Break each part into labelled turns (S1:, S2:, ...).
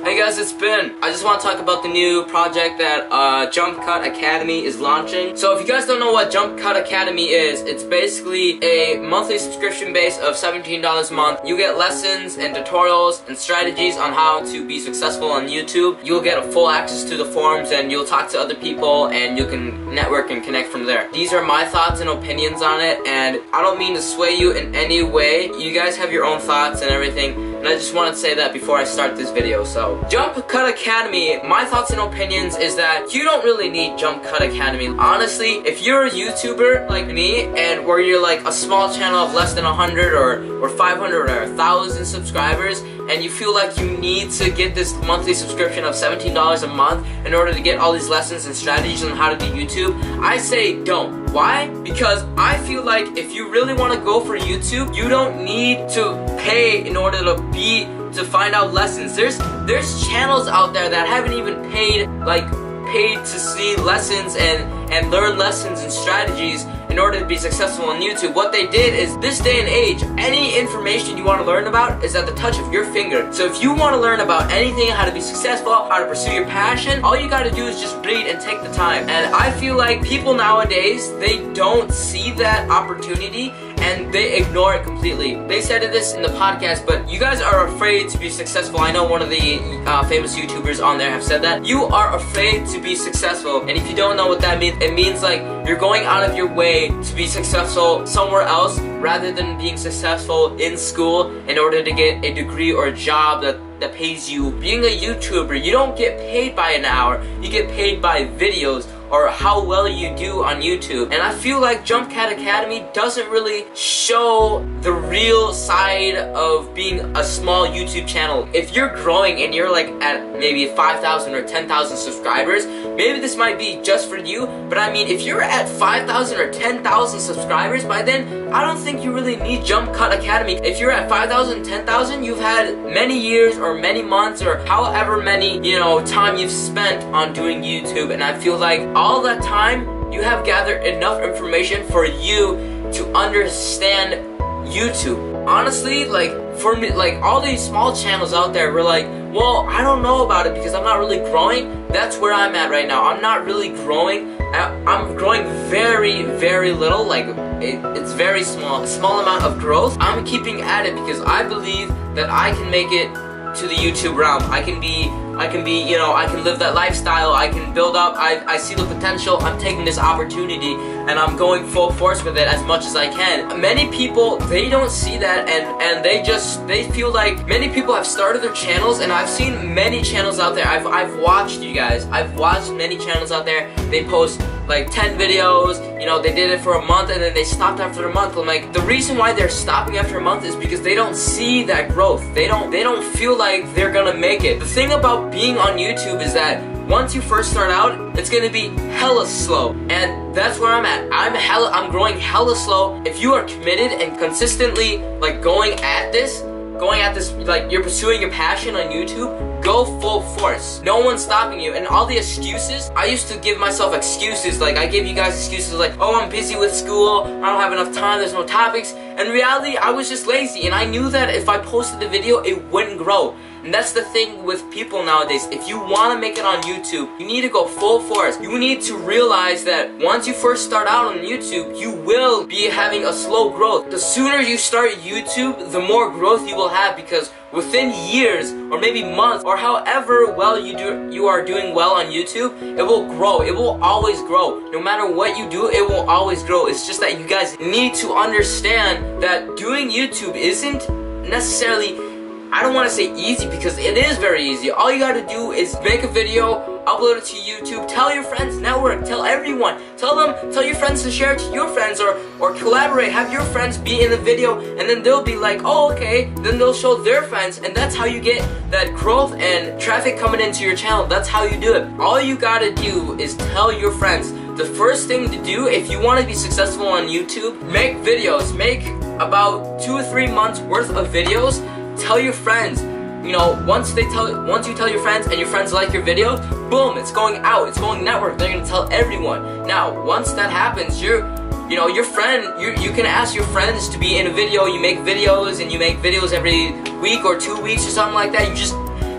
S1: Hey guys, it's Ben. I just want to talk about the new project that JumpCutAcademy is launching. So if you guys don't know what JumpCutAcademy is, it's basically a monthly subscription base of $17 a month. You get lessons and tutorials and strategies on how to be successful on YouTube. You'll get a full access to the forums and you'll talk to other people and you can network and connect from there. These are my thoughts and opinions on it, and I don't mean to sway you in any way. You guys have your own thoughts and everything. And I just wanted to say that before I start this video. So, JumpCutAcademy, my thoughts and opinions is that you don't really need JumpCutAcademy. Honestly, if you're a YouTuber like me, and where you're like a small channel of less than 100 or 500 or 1,000 subscribers, and you feel like you need to get this monthly subscription of $17 a month in order to get all these lessons and strategies on how to do YouTube, I say don't. Why? Because I feel like if you really want to go for YouTube, you don't need to pay in order to find out lessons. There's channels out there that haven't even paid to see lessons and learn lessons and strategies in order to be successful on YouTube. What they did is, this day and age, any information you want to learn about is at the touch of your finger. So if you want to learn about anything, how to be successful, how to pursue your passion, all you gotta do is just read and take the time. And I feel like people nowadays, they don't see that opportunity and they ignore it completely. They said this in the podcast, but you guys are afraid to be successful. I know one of the famous YouTubers on there have said that. You are afraid to be successful, and if you don't know what that means, it means like you're going out of your way to be successful somewhere else rather than being successful in school in order to get a degree or a job that pays you. Being a YouTuber, you don't get paid by an hour, you get paid by videos or how well you do on YouTube. And I feel like JumpCutAcademy doesn't really show the real side of being a small YouTube channel. If you're growing and you're like at maybe 5,000 or 10,000 subscribers, maybe this might be just for you, but I mean, if you're at 5,000 or 10,000 subscribers by then, I don't think you really need JumpCutAcademy. If you're at 5,000, 10,000, you've had many years or many months or however many, time you've spent on doing YouTube, and I feel like all that time you have gathered enough information for you to understand YouTube. Honestly, like for me, like all these small channels out there, we're like, well, I don't know about it because I'm not really growing. That's where I'm at right now. I'm not really growing. I'm growing very, very little. Like it's very small amount of growth. I'm keeping at it because I believe that I can make it to the YouTube realm. I can live that lifestyle, I can build up, I see the potential, I'm taking this opportunity, and I'm going full force with it as much as I can. Many people, they don't see that, and they feel like many people have started their channels, and I've seen many channels out there, I've watched you guys, I've watched many channels out there, they post like 10 videos, they did it for a month and then they stopped after a month. I'm like, the reason why they're stopping after a month is because they don't see that growth. They don't feel like they're gonna make it. The thing about being on YouTube is that once you first start out, it's gonna be hella slow, and that's where I'm at. I'm growing hella slow. If you are committed and consistently like going at this, like you're pursuing your passion on YouTube, go full force. No one's stopping you. And all the excuses, I used to give myself excuses. Like I give you guys excuses like, oh, I'm busy with school, I don't have enough time, there's no topics. In reality, I was just lazy, and I knew that if I posted a video, it wouldn't grow. And that's the thing with people nowadays. If you want to make it on YouTube, you need to go full force. You need to realize that once you first start out on YouTube, you will be having a slow growth. The sooner you start YouTube, the more growth you will have, because within years or maybe months or however well you are doing well on YouTube, it will grow. It will always grow. No matter what you do, it will always grow. It's just that you guys need to understand that doing YouTube isn't necessarily, I don't want to say easy, because it is very easy. All you gotta do is make a video, upload it to YouTube, tell your friends, network, tell everyone, tell your friends to share it to your friends, or collaborate, have your friends be in the video, and then they'll be like, oh, okay, then they'll show their friends, and that's how you get that growth and traffic coming into your channel. That's how you do it. All you gotta do is tell your friends. The first thing to do if you want to be successful on YouTube, make videos. Make about 2 or 3 months worth of videos. Tell your friends. Once you tell your friends and your friends like your videos, boom, it's going out, it's going network. They're gonna tell everyone. Now, once that happens, your friend, you can ask your friends to be in a video. You make videos, and you make videos every week or 2 weeks or something like that.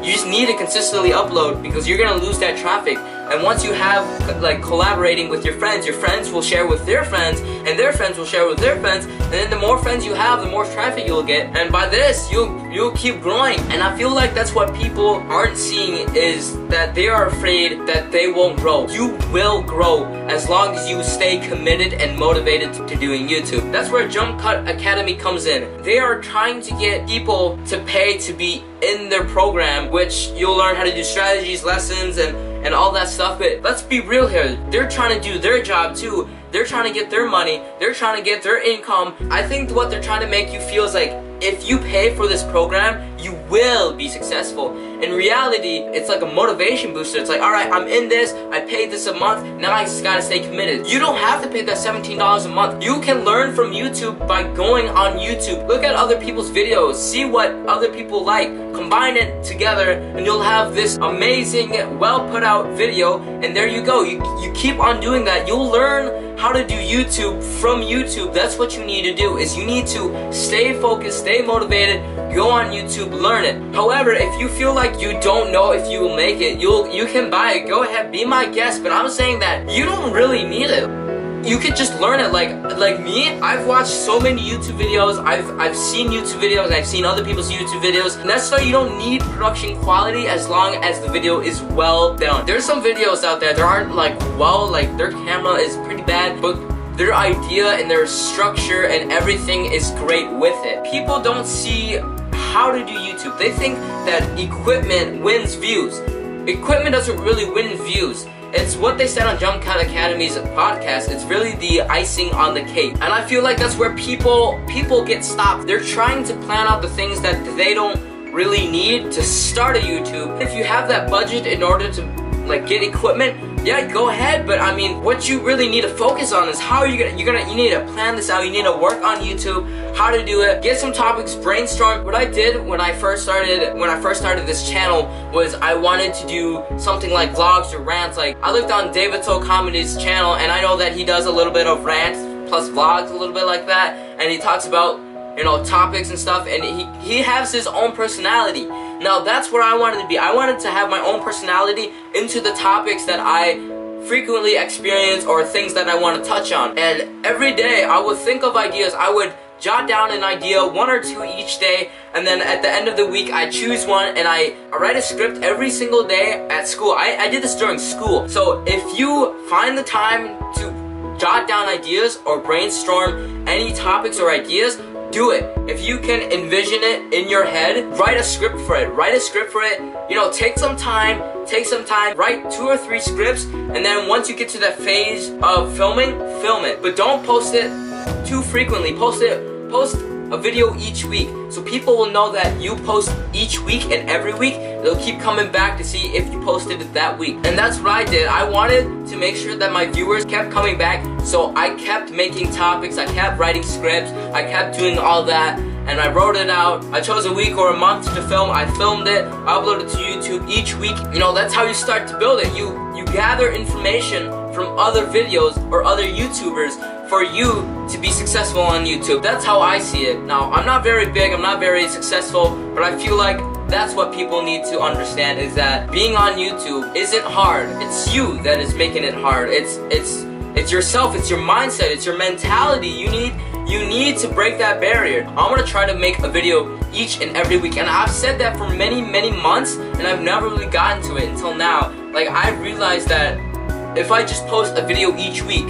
S1: You You just need to consistently upload because you're gonna lose that traffic. And once you have like collaborating with your friends will share with their friends, and their friends will share with their friends, and then the more friends you have, the more traffic you'll get. And by this, you'll keep growing. And I feel like that's what people aren't seeing, is that they are afraid that they won't grow. You will grow as long as you stay committed and motivated to doing YouTube. That's where JumpCutAcademy comes in. They are trying to get people to pay to be in their program, which you'll learn how to do strategies, lessons, and all that stuff. But let's be real here. They're trying to do their job too. They're trying to get their money. They're trying to get their income. I think what they're trying to make you feel is like, if you pay for this program, you will be successful. In reality, it's like a motivation booster. It's like, alright, I'm in this, I paid this a month, now I just gotta stay committed. You don't have to pay that $17 a month. You can learn from YouTube by going on YouTube. Look at other people's videos, see what other people like, combine it together, and you'll have this amazing, well put out video, and there you go. You keep on doing that, you'll learn how to do YouTube from YouTube. That's what you need to do, is you need to stay focused, stay motivated, go on YouTube, learn it. However, if you feel like you don't know if you will make it, you can buy it, go ahead, be my guest, but I'm saying that you don't really need it. You could just learn it. Like me, I've watched so many YouTube videos, I've seen YouTube videos, I've seen other people's YouTube videos, and that's why you don't need production quality as long as the video is well done. There's some videos out there that aren't like their camera is pretty bad, but their idea and their structure and everything is great with it. People don't see how to do YouTube. They think that equipment wins views. Equipment doesn't really win views. It's what they said on JumpCutAcademy's podcast. It's really the icing on the cake. And I feel like that's where people get stopped. They're trying to plan out the things that they don't really need to start a YouTube. If you have that budget in order to like get equipment, yeah, go ahead, but I mean, what you really need to focus on is how you need to plan this out. You need to work on YouTube, how to do it, get some topics, brainstorm. What I did when I first started this channel was I wanted to do something like vlogs or rants. Like, I looked on David So Comedy's channel, and I know that he does a little bit of rants plus vlogs, a little bit like that, and he talks about, you know, topics and stuff, and he has his own personality. Now that's where I wanted to be. I wanted to have my own personality into the topics that I frequently experience or things that I want to touch on. And every day I would think of ideas. I would jot down an idea, 1 or 2 each day, and then at the end of the week I choose one and I write a script every single day at school. I did this during school. So if you find the time to jot down ideas or brainstorm any topics or ideas, do it. If you can envision it in your head, write a script for it. Write a script for it. You know, take some time, write 2 or 3 scripts, and then once you get to that phase of filming, film it. But don't post it too frequently. Post a video each week, so people will know that you post each week, and every week they'll keep coming back to see if you posted it that week. And that's what I did. I wanted to make sure that my viewers kept coming back, so I kept making topics, I kept writing scripts, I kept doing all that, and I wrote it out. I chose a week or a month to film. I filmed it, I uploaded it to YouTube each week. You know, that's how you start to build it. You gather information from other videos or other YouTubers for you to be successful on YouTube. That's how I see it. Now, I'm not very big, I'm not very successful, but I feel like that's what people need to understand, is that being on YouTube isn't hard. It's you that is making it hard. It's yourself, it's your mindset, it's your mentality. You need to break that barrier. I want to try to make a video each and every week, and I've said that for many months, and I've never really gotten to it until now. Like, I realized that if I just post a video each week,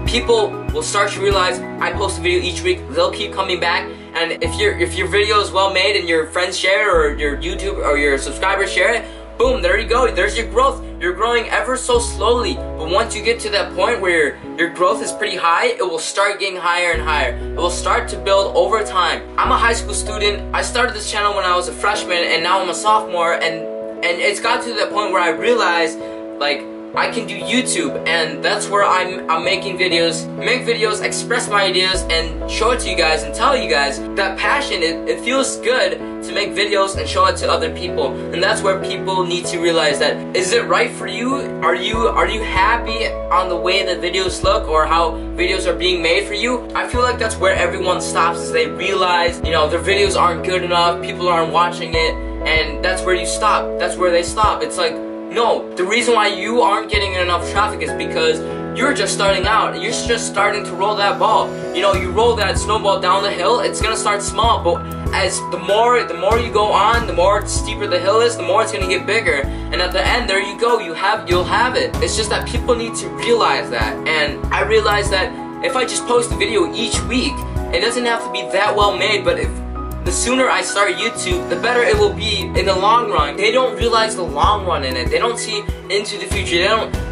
S1: people will start to realize I post a video each week. They'll keep coming back, and if your video is well made and your friends share it, or your YouTube or your subscribers share it, boom, there you go. There's your growth. You're growing ever so slowly, but once you get to that point where your growth is pretty high, it will start getting higher and higher. It will start to build over time. I'm a high school student. I started this channel when I was a freshman, and now I'm a sophomore, and it's got to that point where I realized, like, I can do YouTube, and that's where I'm making videos, express my ideas, and show it to you guys, and tell you guys that passion, it feels good to make videos and show it to other people. And that's where people need to realize that, is it right for you? Are you happy on the way that videos look, or how videos are being made for you? I feel like that's where everyone stops, is they realize, you know, their videos aren't good enough, people aren't watching it, and that's where you stop. That's where they stop. It's like, no, the reason why you aren't getting enough traffic is because you're just starting out. You're just starting to roll that ball. You know, you roll that snowball down the hill, it's gonna start small, but as the more you go on, the more steeper the hill is, the more it's gonna get bigger. And at the end, there you go, you'll have it. It's just that people need to realize that. And I realize that if I just post a video each week, it doesn't have to be that well made, but if the sooner I start YouTube, the better it will be in the long run. They don't realize the long run in it. They don't see into the future.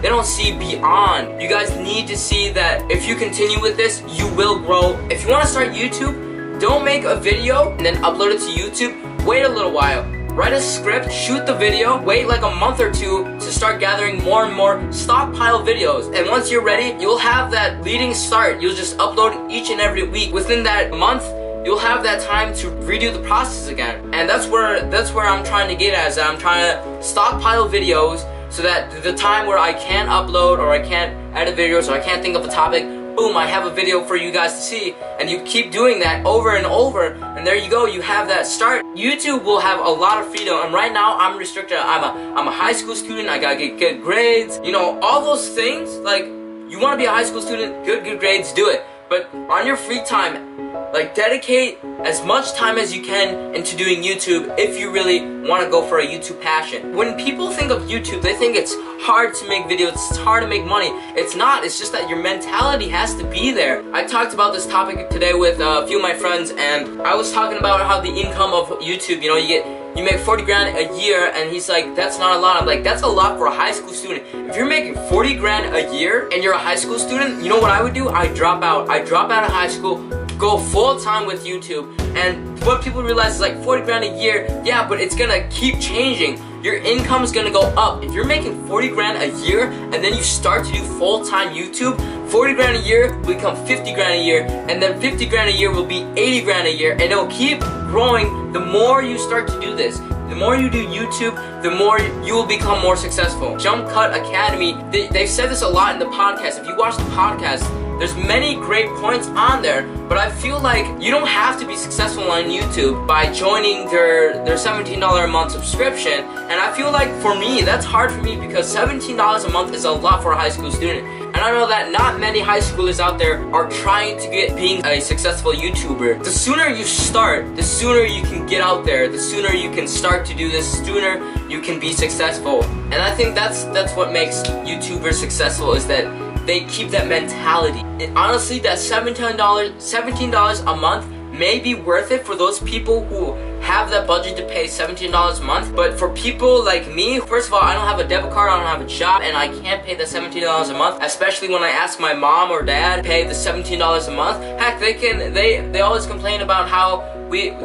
S1: They don't see beyond. You guys need to see that if you continue with this, you will grow. If you want to start YouTube, don't make a video and then upload it to YouTube. Wait a little while. Write a script, shoot the video, wait like a month or two to start gathering more and more stockpile videos. And once you're ready, you'll have that leading start. You'll just upload each and every week. Within that month, you'll have that time to redo the process again. And that's where I'm trying to get at, is that I'm trying to stockpile videos so that the time where I can't upload or I can't edit videos or I can't think of a topic, boom, I have a video for you guys to see. And you keep doing that over and over, and there you go, you have that start. YouTube will have a lot of freedom, and right now I'm restricted. I'm a high school student, I gotta get good grades. You know, all those things, like, you wanna be a high school student, good grades, do it. But on your free time, like, dedicate as much time as you can into doing YouTube if you really want to go for a YouTube passion. When people think of YouTube, they think it's hard to make videos, it's hard to make money. It's not, it's just that your mentality has to be there. I talked about this topic today with a few of my friends, and I was talking about how the income of YouTube, you know, you make 40 grand a year, and he's like, that's not a lot. I'm like, that's a lot for a high school student. If you're making 40 grand a year and you're a high school student, you know what I would do? I drop out of high school, go full-time with YouTube. And what people realize is like 40 grand a year, yeah, but it's gonna keep changing. Your income is gonna go up. If you're making 40 grand a year and then you start to do full-time YouTube, 40 grand a year will become 50 grand a year, and then 50 grand a year will be 80 grand a year, and it'll keep growing the more you start to do this. The more you do YouTube, the more you will become more successful. JumpCutAcademy, they've said this a lot in the podcast. If you watch the podcast, there's many great points on there, but I feel like you don't have to be successful on YouTube by joining their $17 a month subscription. And I feel like for me, that's hard for me because $17 a month is a lot for a high school student. And I know that not many high schoolers out there are trying to get being a successful YouTuber. The sooner you start, the sooner you can get out there, the sooner you can start to do this, the sooner you can be successful. And I think that's what makes YouTubers successful, is that they keep that mentality. And honestly, that $17 a month may be worth it for those people who have that budget to pay $17 a month. But for people like me, first of all, I don't have a debit card, I don't have a job, and I can't pay the $17 a month. Especially when I ask my mom or dad to pay the $17 a month. Heck, they always complain about how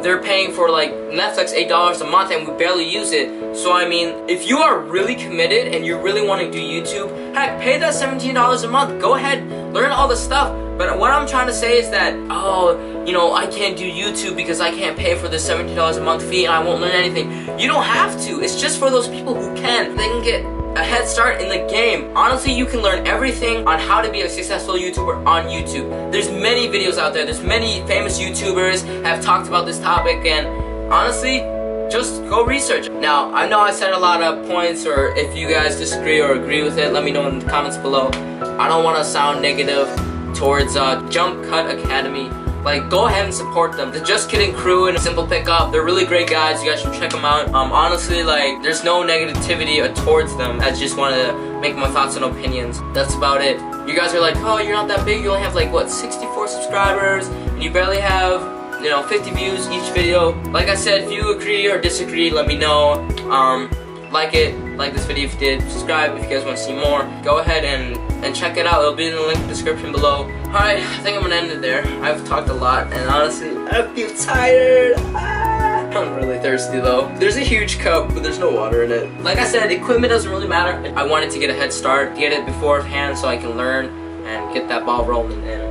S1: they're paying for like Netflix $8 a month and we barely use it. So I mean, if you are really committed and you're really wanting to do YouTube, heck, pay that $17 a month. Go ahead, learn all the stuff. But what I'm trying to say is that, oh, you know, I can't do YouTube because I can't pay for this $17 a month fee and I won't learn anything. You don't have to. It's just for those people who can. They can get a head start in the game. Honestly, you can learn everything on how to be a successful YouTuber on YouTube. There's many videos out there. There's many famous YouTubers have talked about this topic, and honestly, just go research. Now, I know I said a lot of points, or if you guys disagree or agree with it, let me know in the comments below. I don't want to sound negative towards JumpCutAcademy. Like, go ahead and support them. The Just Kidding crew and Simple Pickup, they're really great guys. You guys should check them out. Honestly, like, there's no negativity towards them. I just wanted to make my thoughts and opinions. That's about it. You guys are like, oh, you're not that big. You only have like, what, 64 subscribers, and you barely have, you know, 50 views each video. Like I said, if you agree or disagree, let me know. Like this video if you did. Subscribe if you guys want to see more. Go ahead and check it out. It'll be in the link in the description below. Alright, I think I'm gonna end it there. I've talked a lot, and honestly, I feel tired. I'm really thirsty though. There's a huge cup, but there's no water in it. Like I said, equipment doesn't really matter. I wanted to get a head start, get it beforehand so I can learn and get that ball rolling in.